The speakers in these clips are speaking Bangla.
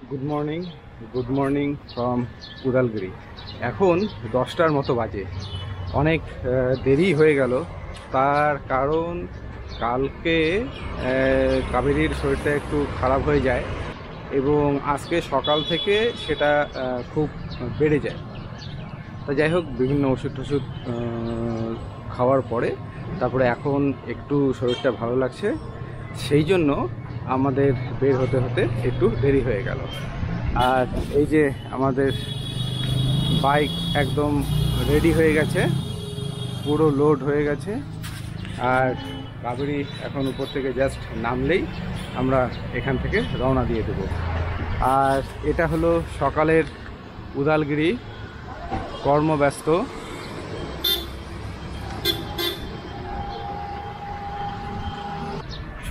Good morning from Udalguri. এখন 10টার মতো বাজে। অনেক দেরি হয়ে গেল। তার কারণ কালকে কাবেরীর শরীরটা একটু খারাপ হয়ে যায় এবং আজকে সকাল থেকে সেটা খুব বেড়ে যায়। তা যাই হোক, বিভিন্ন ওষুধ টষুধ খাওয়ার পরে তারপরে এখন একটু শরীরটা ভালো লাগছে, সেই জন্য আমাদের বের হতে হতে একটু দেরি হয়ে গেল। আর এই যে আমাদের বাইক একদম রেডি হয়ে গেছে, পুরো লোড হয়ে গেছে। আর কাবেরী এখন উপর থেকে জাস্ট নামলেই আমরা এখান থেকে রওনা দিয়ে দেব। আর এটা হলো সকালের উদালগুড়ি, কর্মব্যস্ত।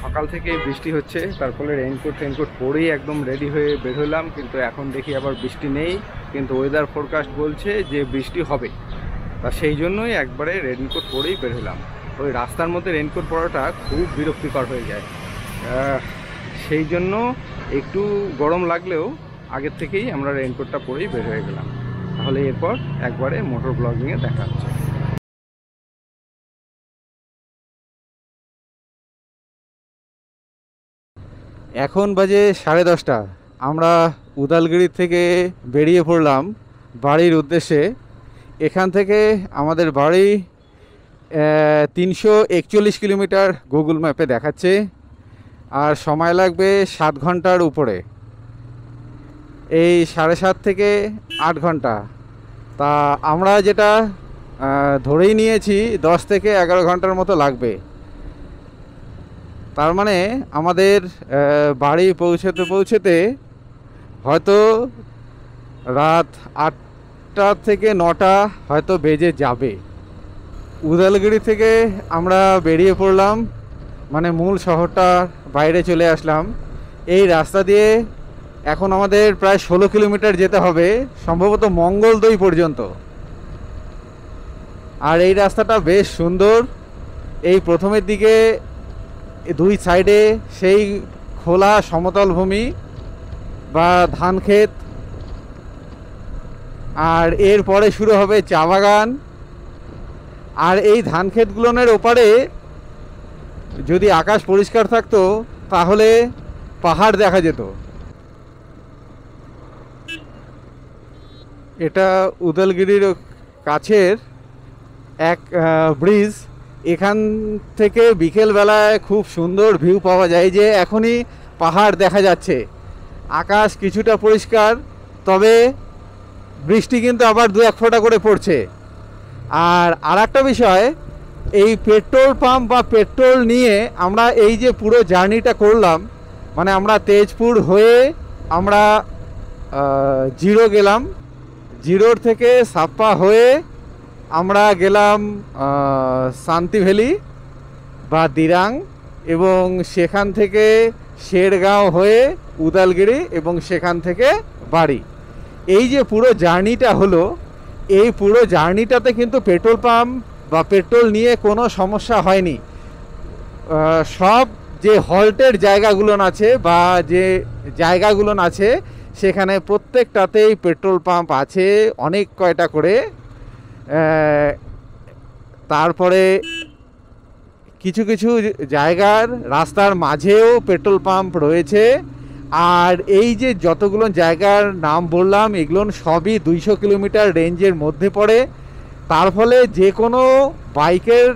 সকাল থেকে বৃষ্টি হচ্ছে, তারপরে রেইনকোট পরেই একদম রেডি হয়ে বের হলাম, কিন্তু এখন দেখি আবার বৃষ্টি নেই, কিন্তু ওয়েদার ফোরকাস্ট বলছে যে বৃষ্টি হবে। তা সেই জন্যই একবারে রেইনকোট পরেই বের হলাম। ওই রাস্তার মধ্যে রেইনকোট পরাটা খুব বিরক্তিকর হয়ে যায়, সেই জন্য একটু গরম লাগলেও আগের থেকেই আমরা রেইনকোটটা পরেই বের হয়ে গেলাম। তাহলে এরপর একবারে মোটর ব্লগিংয়ে দেখা হচ্ছে। এখন বাজে 10:30। আমরা উদালগুড়ি থেকে বেরিয়ে পড়লাম বাড়ির উদ্দেশ্যে। এখান থেকে আমাদের বাড়ি 341 কিলোমিটার গুগল ম্যাপে দেখাচ্ছে, আর সময় লাগবে 7 ঘন্টার উপরে। এই 7.5 থেকে 8 ঘন্টা। তা আমরা যেটা ধরেই নিয়েছি 10 থেকে 11 ঘন্টার মতো লাগবে। তার মানে আমাদের বাড়ি পৌঁছতে হয়তো রাত 8টা থেকে 9টা হয়তো বেজে যাবে। উদালগুড়ি থেকে আমরা বেরিয়ে পড়লাম, মানে মূল শহরটার বাইরে চলে আসলাম। এই রাস্তা দিয়ে এখন আমাদের প্রায় 16 কিলোমিটার যেতে হবে, সম্ভবত মঙ্গলদৈ পর্যন্ত। আর এই রাস্তাটা বেশ সুন্দর। এই প্রথমের দিকে দুই সাইডে সেই খোলা সমতল ভূমি বা ধান ক্ষেত, আর এরপরে শুরু হবে চা বাগান। আর এই ধান ক্ষেতগুলোর ওপারে যদি আকাশ পরিষ্কার থাকতো তাহলে পাহাড় দেখা যেত। এটা উদালগুড়ির কাছের এক ব্রিজ। এখান থেকে বিকেলবেলায় খুব সুন্দর ভিউ পাওয়া যায়, যে এখনই পাহাড় দেখা যাচ্ছে। আকাশ কিছুটা পরিষ্কার, তবে বৃষ্টি কিন্তু আবার 2-1 ফোঁটা করে পড়ছে। আর একটা বিষয়, এই পেট্রোল পাম্প বা পেট্রোল নিয়ে আমরা এই যে পুরো জার্নিটা করলাম, মানে আমরা তেজপুর হয়ে আমরা জিরো গেলাম, জিরোর থেকে সাপ্পা হয়ে আমরা গেলাম শান্তি ভ্যালি বা দিরাং, এবং সেখান থেকে শেরগাঁও হয়ে উদালগুড়ি, এবং সেখান থেকে বাড়ি। এই যে পুরো জার্নিটা হলো, এই পুরো জার্নিটাতে কিন্তু পেট্রোল পাম্প বা পেট্রোল নিয়ে কোনো সমস্যা হয়নি। সব যে হল্টের জায়গাগুলো আছে বা যে জায়গাগুলো আছে সেখানে প্রত্যেকটাতেই পেট্রোল পাম্প আছে, অনেক কয়টা করে। তারপরে কিছু কিছু জায়গার রাস্তার মাঝেও পেট্রোল পাম্প রয়েছে। আর এই যে যতগুলো জায়গার নাম বললাম, এগুলো সবই 200 কিলোমিটার রেঞ্জের মধ্যে পড়ে। তার ফলে যে কোনো বাইকের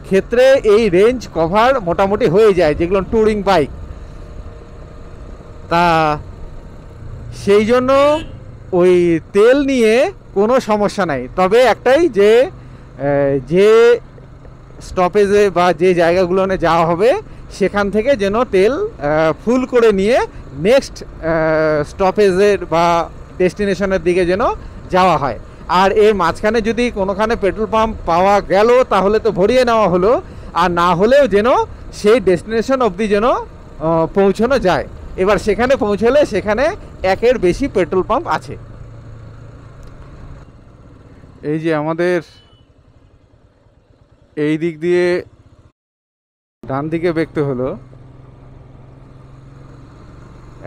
ক্ষেত্রে এই রেঞ্জ কভার মোটামুটি হয়ে যায়, যেগুলো ট্যুরিং বাইক। তা সেই জন্য ওই তেল নিয়ে কোনো সমস্যা নাই। তবে একটাই, যে স্টপেজে বা যে জায়গাগুলোতে যাওয়া হবে সেখান থেকে যেন তেল ফুল করে নিয়ে নেক্সট স্টপেজের বা ডেস্টিনেশনের দিকে যেন যাওয়া হয়। আর এর মাঝখানে যদি কোনোখানে পেট্রোল পাম্প পাওয়া গেল তাহলে তো ভরিয়ে নেওয়া হলো, আর না হলেও যেন সেই ডেস্টিনেশন অবধি যেন পৌঁছানো যায়। এবার সেখানে পৌঁছলে সেখানে একের বেশি পেট্রোল পাম্প আছে। এই যে আমাদের এই দিক দিয়ে ডান দিকে বেঁকতে হলো।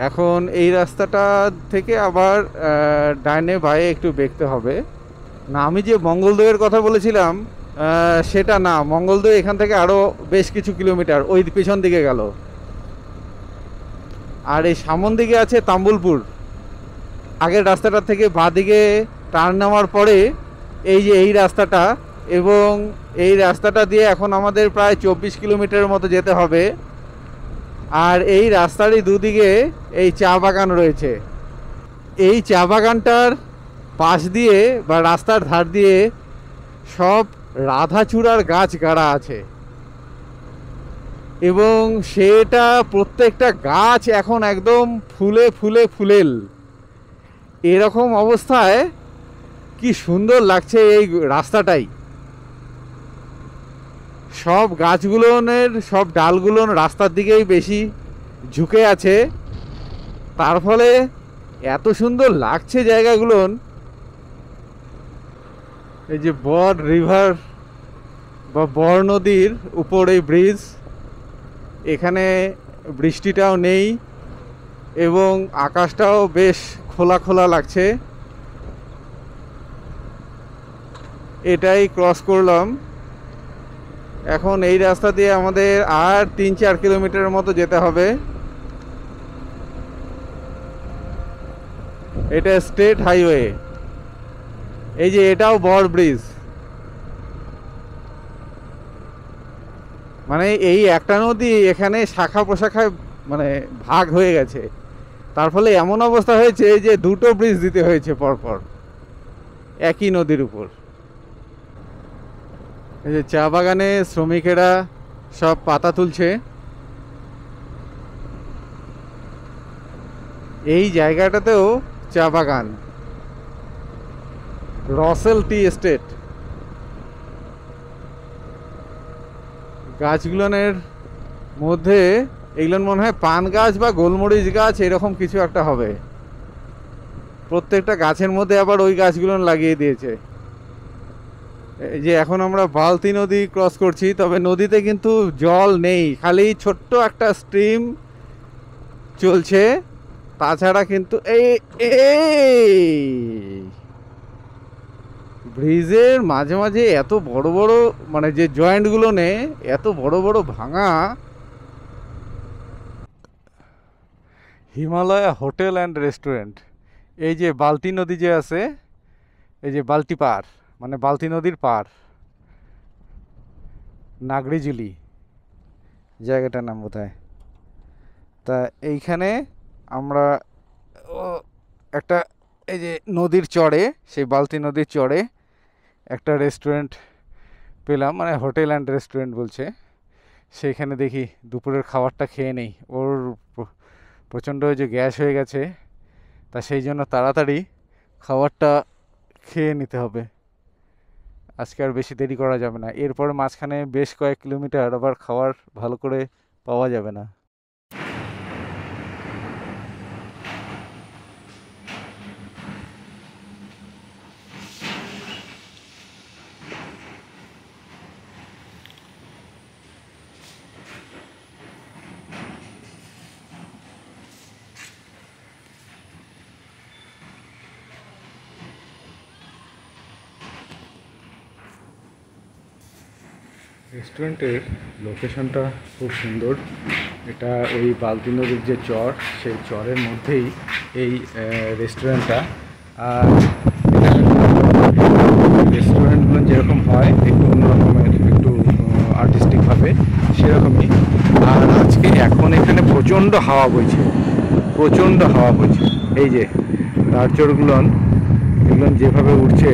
এখন এই রাস্তাটা থেকে আবার ডাইনে বাঁয়ে একটু দেখতে হবে। না, আমি যে মঙ্গলদৈয়ের কথা বলেছিলাম সেটা না, মঙ্গলদৈ এখান থেকে আরও বেশ কিছু কিলোমিটার ওই পিছন দিকে গেল। আর এই সামন দিকে আছে তাম্বুলপুর। আগের রাস্তাটা থেকে বাঁ দিকে টার্ন নেওয়ার পরে এই যে এই রাস্তাটা, এবং এই রাস্তাটা দিয়ে এখন আমাদের প্রায় 24 কিলোমিটারের মতো যেতে হবে। আর এই রাস্তারই দুদিকে এই চা বাগান রয়েছে। এই চা বাগানটার পাশ দিয়ে বা রাস্তার ধার দিয়ে সব রাধাচূড়ার গাছ গাড়া আছে, এবং সেটা প্রত্যেকটা গাছ এখন একদম ফুলে ফুলে ফুলেল। এরকম অবস্থায় কি সুন্দর লাগছে এই রাস্তাটাই। সব গাছগুলোনের সব ডালগুলো রাস্তার দিকেই বেশি ঝুঁকে আছে, তার ফলে এত সুন্দর লাগছে জায়গাগুলো। এই যে বর রিভার বা বর নদীর উপর এই ব্রিজ, এখানে বৃষ্টিটাও নেই এবং আকাশটাও বেশ খোলা খোলা লাগছে। এটাই ক্রস করলাম। এখন এই রাস্তা দিয়ে আমাদের আর 3-4 কিলোমিটারের মতো যেতে হবে। এটা স্টেট হাইওয়ে। এই যে এটাও বর ব্রিজ, মানে এই একটা নদী এখানে শাখা প্রশাখায় মানে ভাগ হয়ে গেছে, তার ফলে এমন অবস্থা হয়েছে যে দুটো ব্রিজ দিতে হয়েছে পরপর একই নদীর উপর। এই যে চা বাগানে শ্রমিকেরা সব পাতা তুলছে। এই জায়গাটাতেও চা বাগান, রসেল টি এস্টেট। গাছগুলোনের মধ্যে এগুলো মনে হয় পান গাছ বা গোলমরিচ গাছ এরকম কিছু একটা হবে। প্রত্যেকটা গাছের মধ্যে আবার ওই গাছগুলো লাগিয়ে দিয়েছে। এই যে এখন আমরা বালতি নদী ক্রস করছি, তবে নদীতে কিন্তু জল নেই, খালি ছোট্ট একটা স্ট্রিম চলছে, তাছাড়া কিন্তু এই ব্রিজের মাঝে মাঝে এত বড় বড় মানে যে জয়েন্টগুলো নে এত বড় বড় ভাঙা। Himalaya hotel and restaurant. এই যে বালতি নদী যে আছে, এই যে বালতি পার মানে বালতি নদীর পার, নাগরিজুলি জায়গাটার নাম বোধহয়। তা এইখানে আমরা একটা এই যে নদীর চড়ে, সেই বালতি নদীর চড়ে একটা রেস্টুরেন্ট পেলাম, মানে হোটেল অ্যান্ড রেস্টুরেন্ট বলছে। সেইখানে দেখি দুপুরের খাবারটা খেয়ে নেই। ওর প্রচণ্ড যে গ্যাস হয়ে গেছে, তা সেই জন্য তাড়াতাড়ি খাবারটা খেয়ে নিতে হবে, আজকে আর বেশি দেরি করা যাবে না। এরপরে মাঝখানে বেশ কয়েক কিলোমিটার আবার খাবার ভালো করে পাওয়া যাবে না। রেস্টুরেন্টের লোকেশনটা খুব সুন্দর। এটা ওই বালতি নদীর যে চর, সেই চরের মধ্যেই এই রেস্টুরেন্টটা। আর রেস্টুরেন্টগুলো যেরকম হয় একটু অন্যরকমের, একটু আর্টিস্টিকভাবে সেরকমই। আর আজকে এখন এখানে প্রচণ্ড হাওয়া বইছে, প্রচণ্ড হাওয়া বইছে। এই যে তারচরগুলো এগুলো যেভাবে উঠছে।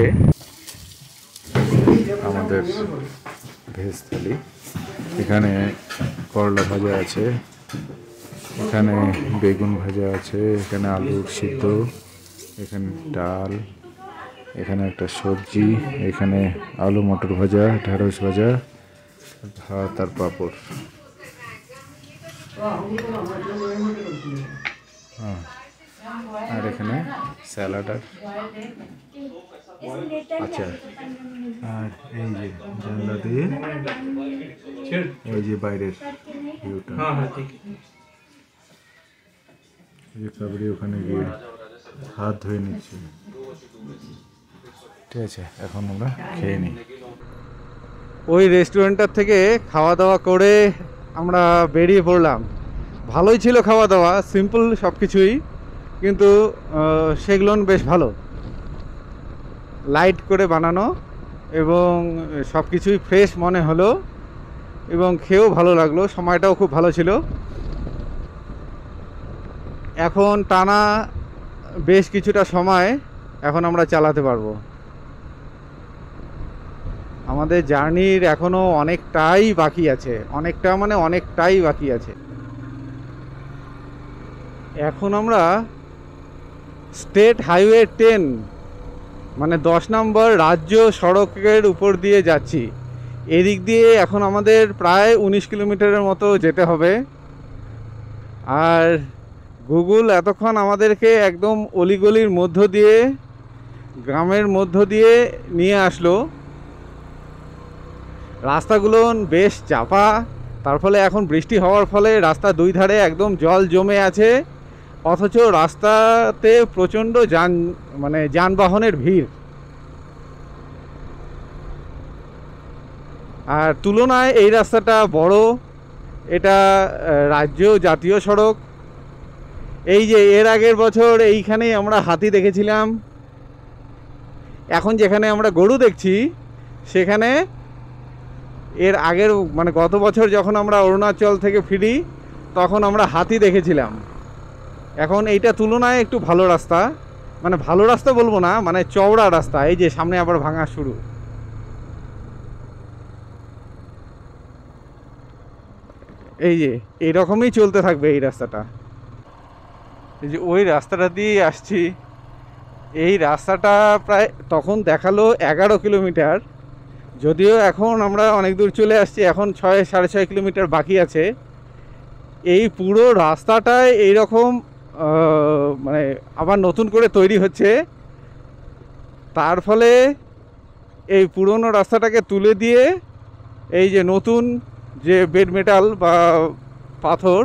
আমাদের ভেজ থালি, এখানে করলা ভাজা আছে, এখানে বেগুন ভাজা আছে, এখানে আলুর সিদ্ধ, এখানে ডাল, এখানে একটা সবজি, এখানে আলু মটর ভাজা, ঢেঁড়স ভাজা, ভাত আর পাঁপড়। হ্যাঁ, আর এখানে স্যালাড আর আচ্ছা। আর এই যে জানলা দিয়ে ওই যে বাইরের ভিউটা। যে কাবরি ওখানে গিয়ে হাত ধুয়ে নিচ্ছে। ঠিক আছে, এখন আমরা খেয়ে নিই। ওই রেস্টুরেন্টটার থেকে খাওয়া দাওয়া করে আমরা বেরিয়ে পড়লাম। ভালোই ছিল খাওয়া দাওয়া, সিম্পল সব কিছুই, কিন্তু সেগুলো বেশ ভালো, লাইট করে বানানো এবং সব কিছুই ফ্রেশ মনে হলো এবং খেয়েও ভালো লাগলো, সময়টাও খুব ভালো ছিল। এখন টানা বেশ কিছুটা সময় এখন আমরা চালাতে পারবো। আমাদের জার্নির এখনও অনেকটাই বাকি আছে, অনেকটাই বাকি আছে। এখন আমরা স্টেট হাইওয়ে 10 মানে 10 নম্বর রাজ্য সড়কের উপর দিয়ে যাচ্ছি। এদিক দিয়ে এখন আমাদের প্রায় 19 কিলোমিটারের মতো যেতে হবে। আর গুগল এতক্ষণ আমাদেরকে একদম অলিগলির মধ্য দিয়ে, গ্রামের মধ্য দিয়ে নিয়ে আসলো। রাস্তাগুলো বেশ চাপা, তার ফলে এখন বৃষ্টি হওয়ার ফলে রাস্তা দুই ধারে একদম জল জমে আছে, অথচ রাস্তাতে প্রচণ্ড যানবাহনের ভিড়। আর তুলনায় এই রাস্তাটা বড়, এটা রাজ্য জাতীয় সড়ক। এই যে এর আগের বছর এইখানেই আমরা হাতি দেখেছিলাম, এখন যেখানে আমরা গরু দেখছি সেখানে এর আগের গত বছর যখন আমরা অরুণাচল থেকে ফিরি তখন আমরা হাতি দেখেছিলাম। এখন এইটা তুলনায় একটু ভালো রাস্তা, ভালো রাস্তা বলবো না, চওড়া রাস্তা। এই যে সামনে আবার ভাঙা শুরু। এই যে এইরকমই চলতে থাকবে এই রাস্তাটা। এই যে ওই রাস্তাটা দিয়ে আসছি, এই রাস্তাটা প্রায় তখন দেখালো 11 কিলোমিটার, যদিও এখন আমরা অনেক দূর চলে আসছি, এখন 6-6.5 কিলোমিটার বাকি আছে। এই পুরো রাস্তাটায় এইরকম আবার নতুন করে তৈরি হচ্ছে, তার ফলে এই পুরনো রাস্তাটাকে তুলে দিয়ে এই যে নতুন যে বেড মেটাল বা পাথর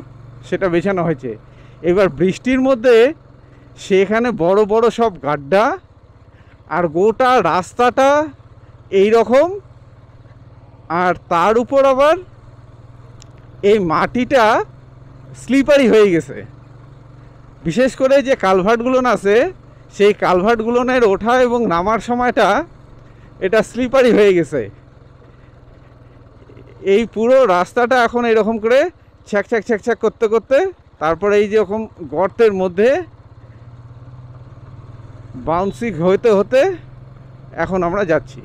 সেটা বেছানো হয়েছে। এবার বৃষ্টির মধ্যে সেখানে বড় বড় সব গাড্ডা, আর গোটা রাস্তাটা এই রকম, আর তার উপর আবার এই মাটিটা স্লিপারি হয়ে গেছে। বিশেষ করে যে কালভার্টগুলো আছে সেই কালভার্টগুলোনের ওঠা এবং নামার সময়টা এটা স্লিপারি হয়ে গেছে। এই পুরো রাস্তাটা এখন এরকম করে ছ্যাক ছ্যাক ছ্যাক ছ্যাক করতে করতে তারপরে এই যেরকম গর্তের মধ্যে বাউন্সিং হতে হতে এখন আমরা যাচ্ছি।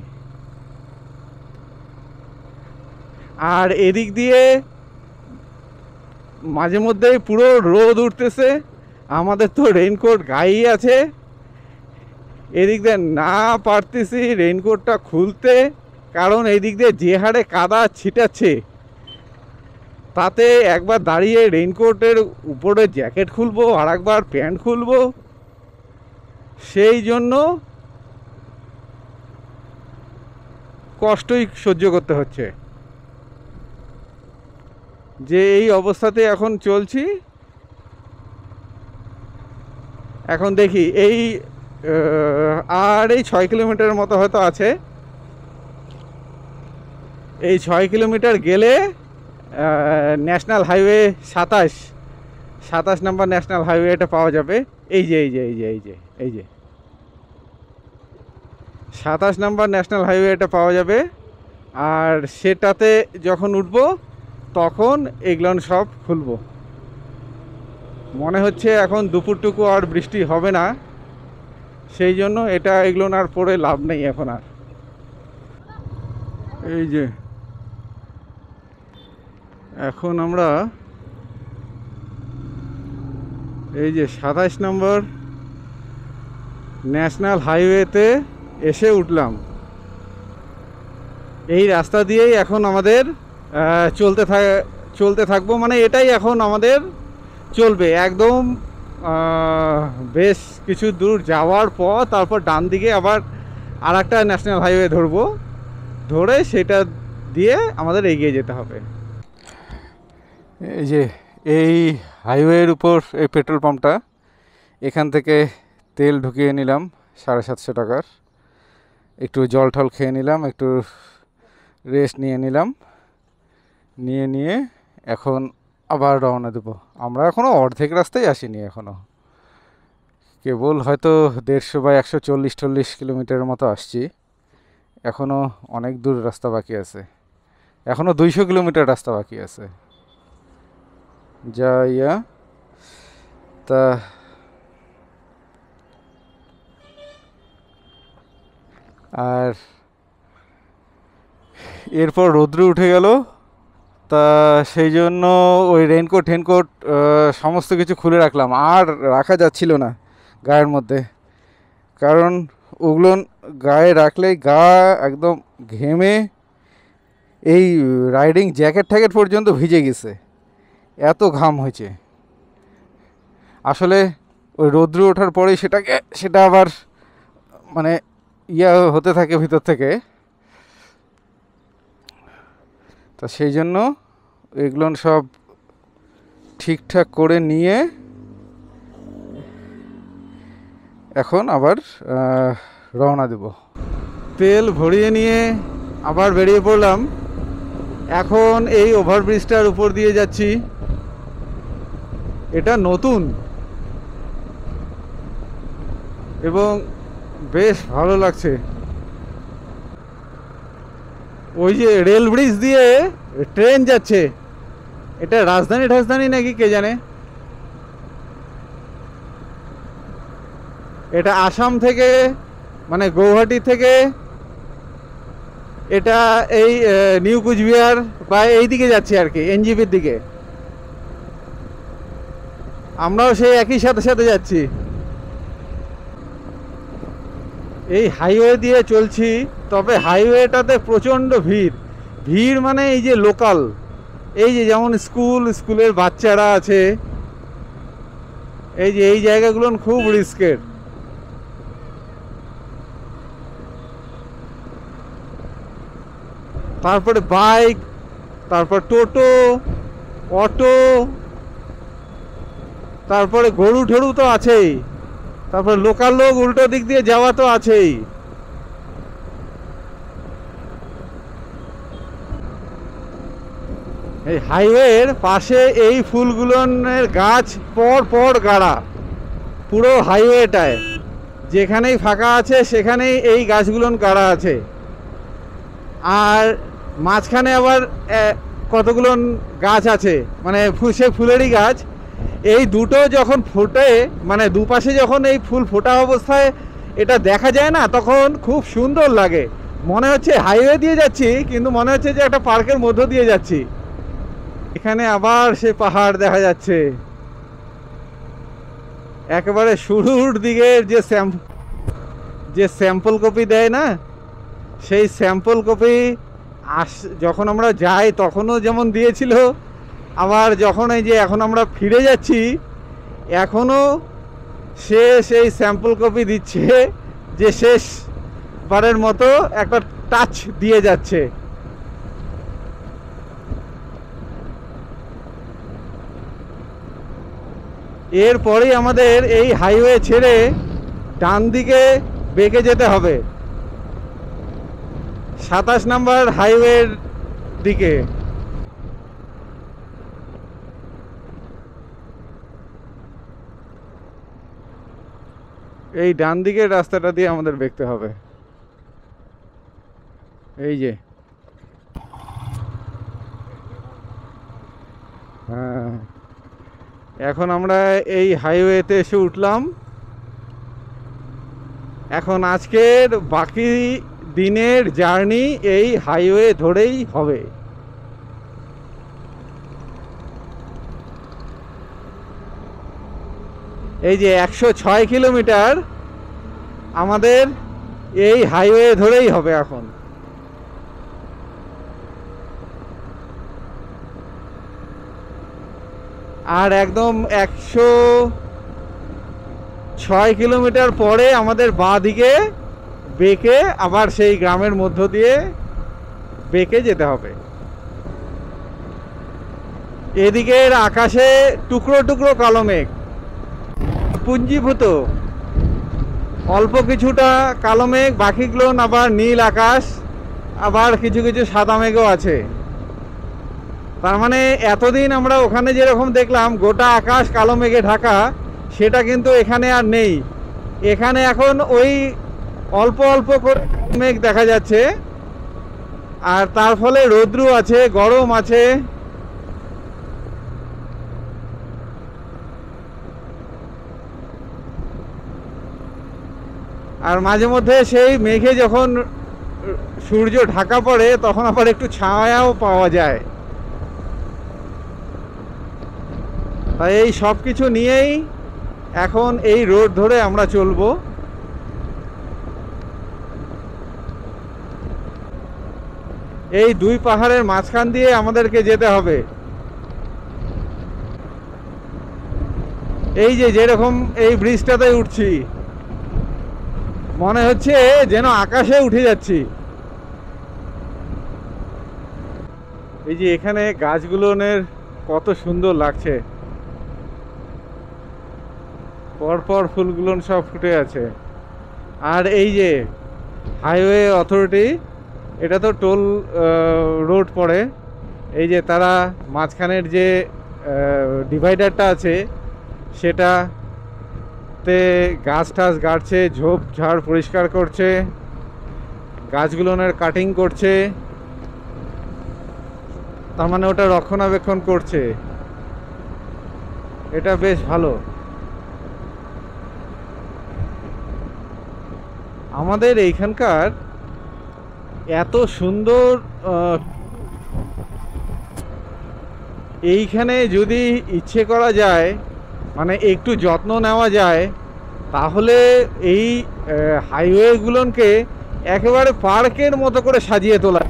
আর এদিক দিয়ে মাঝে মধ্যে পুরো রোদ উঠতেছে, আমাদের তো রেইনকোট গায়েই আছে। এদিক দিয়ে না পারতেছি রেইনকোটটা খুলতে, কারণ এই দিক দিয়ে যে হারে কাদা ছিটাচ্ছে, তাতে একবার দাঁড়িয়ে রেইনকোটের উপরে জ্যাকেট খুলবো আর একবার প্যান্ট খুলবো, সেই জন্য কষ্টই সহ্য করতে হচ্ছে। যে এই অবস্থাতে এখন চলছি। এখন দেখি এই আর এই 6 কিলোমিটারের মতো হয়তো আছে। এই 6 কিলোমিটার গেলে ন্যাশনাল হাইওয়ে 27 নম্বর ন্যাশনাল হাইওয়েটা পাওয়া যাবে। এই যে 27 নম্বর ন্যাশনাল হাইওয়েটা পাওয়া যাবে। আর সেটাতে যখন উঠবো তখন এগুলো সব খুলবো। মনে হচ্ছে এখন দুপুরটুকু আর বৃষ্টি হবে না, সেই জন্য এগুলো আর পরে লাভ নেই এখন আর। এই যে এখন আমরা এই যে 27 নম্বর ন্যাশনাল হাইওয়েতে এসে উঠলাম। এই রাস্তা দিয়েই এখন আমাদের চলতে থাকবো, এটাই এখন আমাদের চলবে। একদম বেশ কিছু দূর যাওয়ার পর তারপর ডান দিকে আবার আর একটা ন্যাশনাল হাইওয়ে ধরে সেটা দিয়ে আমাদের এগিয়ে যেতে হবে। এই যে এই হাইওয়ের উপর এই পেট্রোল পাম্পটা, এখান থেকে তেল ঢুকিয়ে নিলাম 750 টাকার, একটু জল টল খেয়ে নিলাম, একটু রেস্ট নিয়ে নিলাম, নিয়ে এখন আবার রওনা দেব। আমরা এখনও অর্ধেক রাস্তায় আসিনি, এখনও কেবল হয়তো 150 বা 140 কিলোমিটারের মতো আসছি। এখনও অনেক দূর রাস্তা বাকি আছে, এখনও 200 কিলোমিটার রাস্তা বাকি আছে। তা আর এরপর রৌদ্র উঠে গেল, তা সেই জন্য ওই রেনকোট সমস্ত কিছু খুলে রাখলাম। আর রাখা যাচ্ছিল না গায়ের মধ্যে, কারণ ওগুলো গায়ে রাখলে গা একদম ঘেমে এই রাইডিং জ্যাকেট পর্যন্ত ভিজে গেছে, এত ঘাম হয়েছে। আসলে ওই রৌদ্র ওঠার পরেই সেটা আবার মানে হতে থাকে ভিতর থেকে, তা সেই জন্য এগুলো সব ঠিকঠাক করে নিয়ে এখন আবার রওনা দেব। তেল ভরিয়ে নিয়ে আবার বেরিয়ে পড়লাম। এখন এই ওভারব্রিজটার উপর দিয়ে যাচ্ছি, এটা নতুন এবং বেশ ভালো লাগছে। ওই যে রেল ব্রিজ দিয়ে ট্রেন যাচ্ছে, এটা রাজধানী নাকি কে জানে। এটা আসাম থেকে, মানে গৌহাটি থেকে এটা এই নিউ কুচবিহার বা এই দিকে যাচ্ছে আর কি, এনজিপির দিকে। আমরাও সেই একই সাথে যাচ্ছি। এই হাইওয়ে দিয়ে চলছি, তবে হাইওয়েটাতে প্রচণ্ড ভিড় মানে এই যে লোকাল, এই যে যেমন স্কুলের বাচ্চারা আছে, এই যে এই জায়গাগুলো খুব রিস্কের। তারপরে বাইক, তারপর টোটো, অটো, তারপরে গরু ঠরু তো আছেই, তারপরে লোকাল লোক উল্টো দিক দিয়ে যাওয়া তো আছেই। এই হাইওয়ের পাশে এই ফুলগুলোর গাছ পর গাড়া, পুরো হাইওয়েটায় যেখানেই ফাঁকা আছে সেখানেই এই গাছগুলো গাড়া আছে। আর মাঝখানে আবার কতগুলো গাছ আছে, মানে সে ফুলেরই গাছ। এই দুটো যখন ফোটে, মানে দুপাশে যখন এই ফুল ফোটা অবস্থায় এটা দেখা যায় না, তখন খুব সুন্দর লাগে। মনে হচ্ছে হাইওয়ে দিয়ে যাচ্ছি, কিন্তু মনে হচ্ছে যে একটা পার্কের মধ্য দিয়ে যাচ্ছি। এখানে আবার সে পাহাড় দেখা যাচ্ছে, একেবারে শুরুর দিকের যে স্যাম্পল কপি দেয় না, সেই স্যাম্পল কপি যখন আমরা যাই তখনও যেমন দিয়েছিল, আবার যখন এই যে এখন আমরা ফিরে যাচ্ছি এখনও সে সেই স্যাম্পল কপি দিচ্ছে, যে শেষবারের মতো একটা টাচ দিয়ে যাচ্ছে। এরপরেই আমাদের এই হাইওয়ে ছেড়ে ডান দিকে বেঁকে যেতে হবে 27 নম্বর হাইওয়ের দিকে। এই ডান দিকের রাস্তাটা দিয়ে আমাদের বেঁকতে হবে। এই যে হ্যাঁ, এখন আমরা এই হাইওয়েতে এসে উঠলাম। এখন আজকের বাকি দিনের জার্নি এই হাইওয়ে ধরেই হবে। এই যে 106 কিলোমিটার আমাদের এই হাইওয়ে ধরেই হবে এখন। আর একদম 106 কিলোমিটার পরে আমাদের বাঁ দিকে বেঁকে আবার সেই গ্রামের মধ্য দিয়ে বেঁকে যেতে হবে। এদিকের আকাশে টুকরো টুকরো কালো মেঘ। পুঞ্জীভূত, অল্প কিছুটা কালো মেঘ, বাকিগুলো আবার নীল আকাশ, আবার কিছু কিছু সাদা মেঘও আছে। তার মানে এতদিন আমরা ওখানে যেরকম দেখলাম গোটা আকাশ কালো মেঘে ঢাকা, সেটা কিন্তু এখানে আর নেই। এখানে এখন ওই অল্প অল্প করে মেঘ দেখা যাচ্ছে, আর তার ফলে রৌদ্র আছে, গরম আছে। আর মাঝে মধ্যে সেই মেঘে যখন সূর্য ঢাকা পড়ে তখন আবার একটু ছায়াও পাওয়া যায়। তাই এই সব কিছু নিয়েই এখন এই রোড ধরে আমরা চলবো। এই দুই পাহাড়ের মাঝখান দিয়ে আমাদেরকে যেতে হবে। এই যে যেরকম এই ব্রিজটাতে উঠছি, মনে হচ্ছে যেন আকাশে উঠে যাচ্ছি। এই যে এখানে গাছগুলোনের কত সুন্দর লাগছে, পরপর ফুলগুলো সব ফুটে আছে। আর এই যে হাইওয়ে অথরিটি, এটা তো টোল রোড পড়ে, এই যে তারা মাঝখানের যে ডিভাইডারটা আছে সেটাতে গাছ টাছ গাড়ছে, ঝোপ ঝাড় পরিষ্কার করছে, গাছগুলোনের কাটিং করছে, তার মানে ওটা রক্ষণাবেক্ষণ করছে। এটা বেশ ভালো। আমাদের এইখানকার এত সুন্দর, এইখানে যদি ইচ্ছে করা যায়, মানে একটু যত্ন নেওয়া যায়, তাহলে এই হাইওয়েগুলোকে একেবারে পার্কের মতো করে সাজিয়ে তোলা,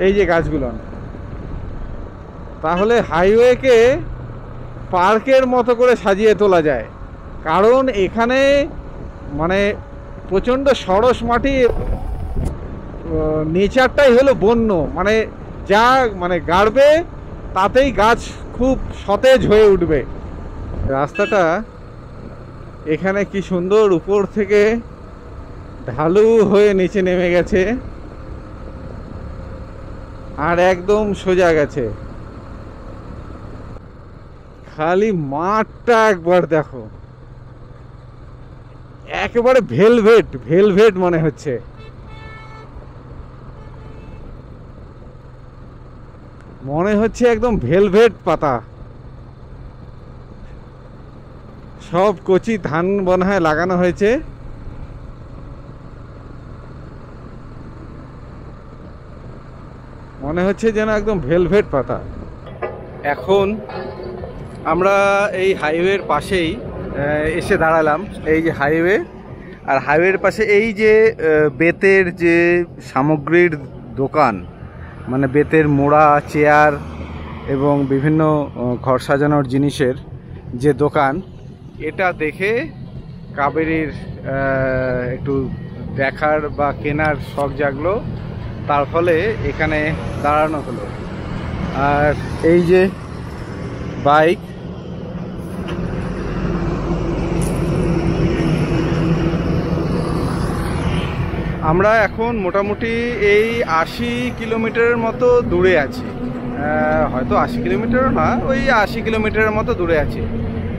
এই যে গাছগুলো, তাহলে হাইওয়েকে পার্কের মতো করে সাজিয়ে তোলা যায়। কারণ এখানে মানে প্রচণ্ড সরস মাটি, নেচারটাই হলো বন্য, মানে যা মানে গাড়বে তাতেই গাছ খুব সতেজ হয়ে উঠবে। রাস্তাটা এখানে কি সুন্দর উপর থেকে ঢালু হয়ে নিচে নেমে গেছে, আর একদম সোজা গেছে। খালি মাঠটা একবার দেখো, একেবারে ভেলভেট ভেলভেট মনে হচ্ছে। মনে হচ্ছে একদম ভেলভেট পাতা। সব কচি ধান বনায় লাগানো হয়েছে। মনে হচ্ছে যেন একদম ভেলভেট পাতা। এখন আমরা এই হাইওয়ের পাশেই এসে দাঁড়ালাম, এই যে হাইওয়ে, আর হাইওয়ের পাশে এই যে বেতের যে সামগ্রীর দোকান, মানে বেতের মোড়া, চেয়ার এবং বিভিন্ন ঘর সাজানোর জিনিসের যে দোকান, এটা দেখে কাবেরীর একটু দেখার বা কেনার শখ জাগলো, তার ফলে এখানে দাঁড়ানো হলো। আর এই যে বাইক, আমরা এখন মোটামুটি এই 80 কিলোমিটারের মতো দূরে আছি, হয়তো 80 কিলোমিটারও না, ওই 80 কিলোমিটারের মতো দূরে আছি।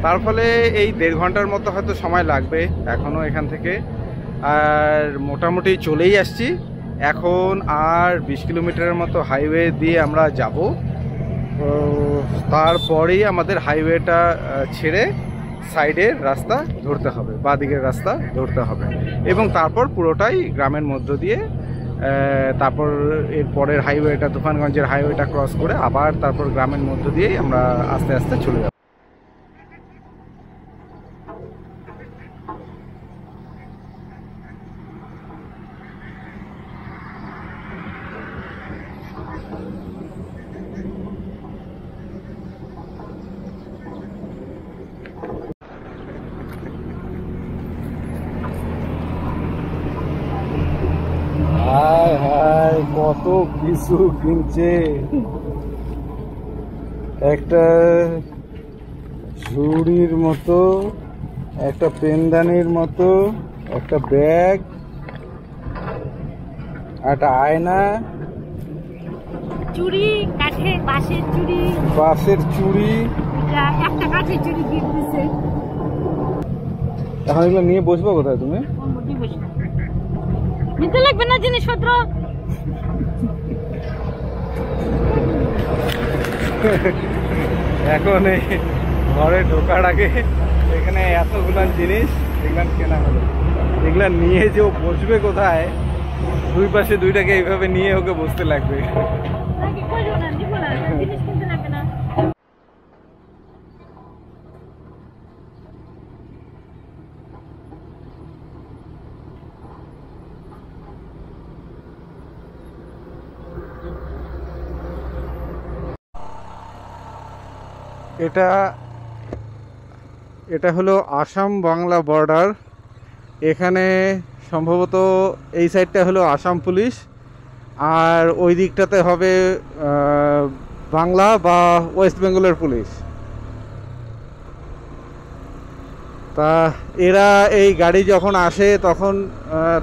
তার ফলে এই 1.5 ঘন্টার মতো হয়তো সময় লাগবে এখনও এখান থেকে। আর মোটামুটি চলেই আসছি। এখন আর 20 কিলোমিটারের মতো হাইওয়ে দিয়ে আমরা যাব, তারপরেই আমাদের হাইওয়েটা ছেড়ে সাইডের রাস্তা ধরতে হবে, বাঁদিকের রাস্তা ধরতে হবে, এবং তারপর পুরোটাই গ্রামের মধ্য দিয়ে, তারপর এর পরের হাইওয়েটা, তুফানগঞ্জের হাইওয়েটা ক্রস করে আবার তারপর গ্রামের মধ্য দিয়েই আমরা আস্তে আস্তে চলে যাব। হায় হায়, কত কিছু কিনছে। একটা ঝুড়ির মতো, একটা পেনদানির মতো, একটা ব্যাগ, একটা আয়না, চুড়ি, কাঠের বাঁশের চুড়ি, বাঁশের চুড়ি। একটা কাঠের চুড়ি গিফট দিছে। এখন এগুলো নিয়ে বসবো কোথায় তুমি? নিতে লাগবে না জিনিসপত্র। এখন এই ঘরে ঢোকার আগে এখানে এতগুলো জিনিস এগুলো কেনা হলো, এগুলা নিয়ে যে ও বসবে কোথায়, দুই পাশে দুইটাকে এইভাবে নিয়ে ওকে বসতে লাগবে। এটা এটা হলো আসাম বাংলা বর্ডার। এখানে সম্ভবত এই সাইডটা হলো আসাম পুলিশ, আর ওই দিকটাতে হবে বাংলা বা ওয়েস্ট বেঙ্গলের পুলিশ। তা এরা এই গাড়ি যখন আসে তখন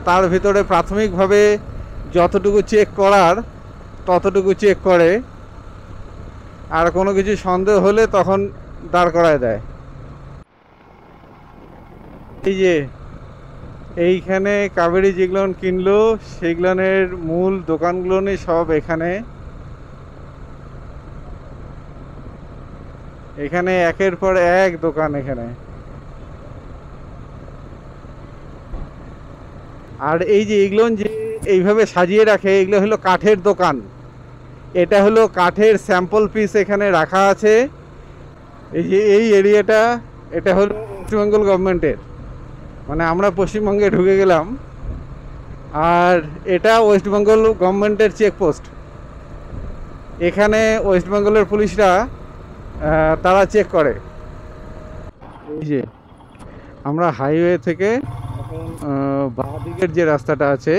তার ভিতরে প্রাথমিকভাবে যতটুকু চেক করার ততটুকু চেক করে, আর কোনো কিছু সন্দেহ হলে তখন দাঁড় করায় দেয়। এই যে এইখানে কাবেরী যেগুলো কিনলো সেগুলোর মূল দোকানগুলো সব এখানে। এখানে একের পর এক দোকান এখানে। আর এই যে এগুলো যে এইভাবে সাজিয়ে রাখে, এগুলো হলো কাঠের দোকান। এটা হলো কাঠের স্যাম্পল পিস এখানে রাখা আছে। এই যে এই এরিয়াটা, এটা হলো ওয়েস্টবেঙ্গল গভর্নমেন্টের, মানে আমরা পশ্চিমবঙ্গে ঢুকে গেলাম, আর এটা ওয়েস্টবেঙ্গল গভর্নমেন্টের চেকপোস্ট। এখানে ওয়েস্টবেঙ্গলের পুলিশরা তারা চেক করে। এই যে আমরা হাইওয়ে থেকে বাঁ দিকের যে রাস্তাটা আছে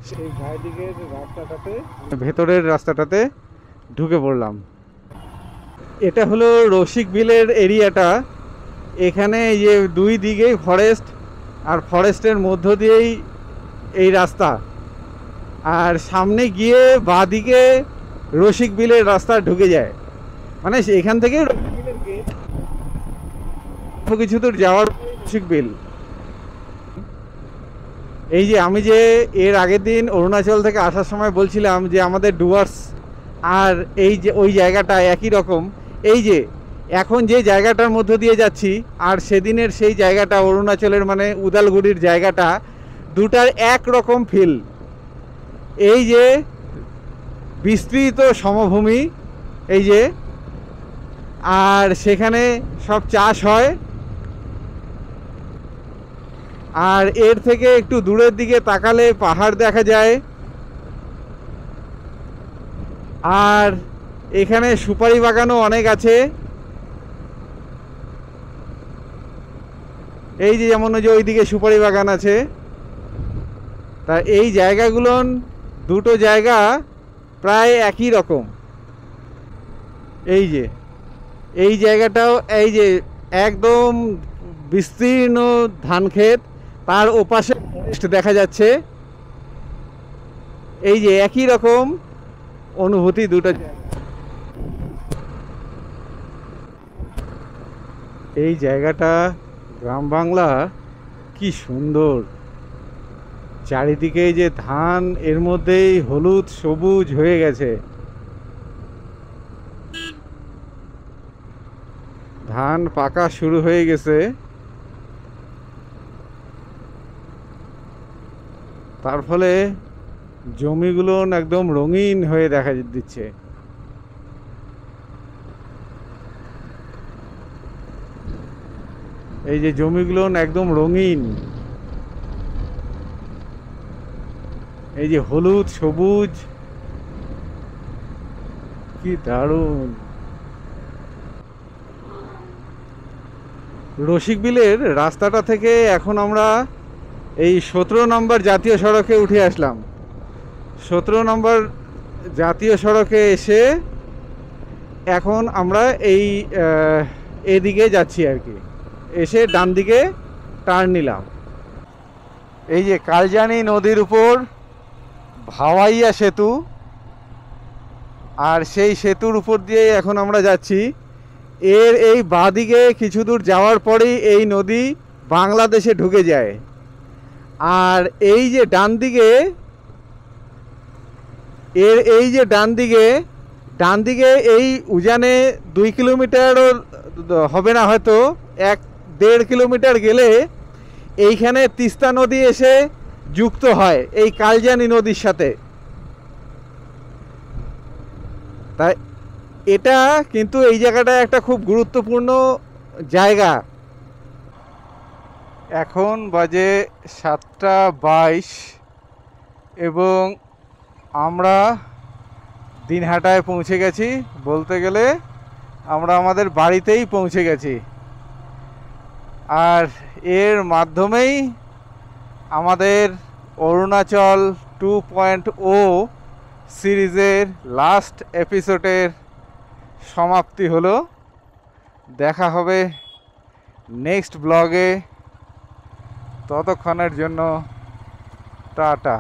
সেই বাঁ দিকের রাস্তাটাতে, ভেতরের রাস্তাটাতে ঢুকে পড়লাম। এটা হলো রসিক বিলের এরিয়াটা। এখানে যে দুই দিকেই ফরেস্ট, আর ফরেস্টের মধ্য দিয়েই এই রাস্তা, আর সামনে গিয়ে বাঁ দিকে রসিক বিলের রাস্তা ঢুকে যায়। মানে এখান থেকে কিছু দূর যাওয়ার রসিক বিল। এই যে আমি যে এর আগের দিন অরুণাচল থেকে আসার সময় বলছিলাম যে আমাদের ডুয়ার্স আর এই যে ওই জায়গাটা একই রকম, এই যে এখন যে জায়গাটার মধ্য দিয়ে যাচ্ছি আর সেদিনের সেই জায়গাটা অরুণাচলের মানে উদালগুড়ির জায়গাটা, দুটার এক রকম ফিল। এই যে বিস্তৃত সমভূমি, এই যে, আর সেখানে সব চাষ হয়, আর এর থেকে একটু দূরের দিকে তাকালে পাহাড় দেখা যায়, আর এখানে সুপারি বাগানও অনেক আছে। এই যে যেমন ওই যে ওইদিকে সুপারি বাগান আছে। তা এই জায়গাগুলো দুটো জায়গা প্রায় একই রকম। এই যে এই জায়গাটাও এই যে একদম বিস্তীর্ণ ধান ক্ষেত, তার ওপাশে ফরেস্ট দেখা যাচ্ছে। এই যে একই রকম অনুভূতি দুটো। এই জায়গাটা গ্রাম বাংলা কি সুন্দর, চারিদিকে যে ধান, এর মধ্যেই হলুদ সবুজ হয়ে গেছে। ধান পাকা শুরু হয়ে গেছে, তার ফলে জমিগুলো একদম রঙিন হয়ে দেখা দিচ্ছে। এই যে জমিগুলো একদম রঙিন, এই যে হলুদ সবুজ, কি দারুণ। রসিক বিলের রাস্তাটা থেকে এখন আমরা এই 17 নম্বর জাতীয় সড়কে উঠে আসলাম। 17 নম্বর জাতীয় সড়কে এসে এখন আমরা এদিকে যাচ্ছি আর কি, এসে ডান দিকে টার্ন নিলাম। এই যে কালজানি নদীর উপর ভাওয়াইয়া সেতু, আর সেই সেতুর উপর দিয়ে এখন আমরা যাচ্ছি। এর এই বাঁদিকে কিছু দূর যাওয়ার পরেই এই নদী বাংলাদেশে ঢুকে যায়। আর এই যে ডান দিকে, এই যে ডান দিকে এই উজানে 2 কিলোমিটারও হবে না, হয়তো 1-1.5 কিলোমিটার গেলে এইখানে তিস্তা নদী এসে যুক্ত হয় এই কালজানি নদীর সাথে। তাই এটা কিন্তু এই জায়গাটা একটা খুব গুরুত্বপূর্ণ জায়গা। এখন বাজে 7:22 এবং আমরা দিনহাটায় পৌঁছে গেছি। বলতে গেলে আমরা আমাদের বাড়িতেই পৌঁছে গেছি। আর এর মাধ্যমেই আমাদের অরুণাচল 2.0 সিরিজের লাস্ট এপিসোডের সমাপ্তি হলো। দেখা হবে নেক্সট ব্লগে। ততক্ষণের জন্য টাটা।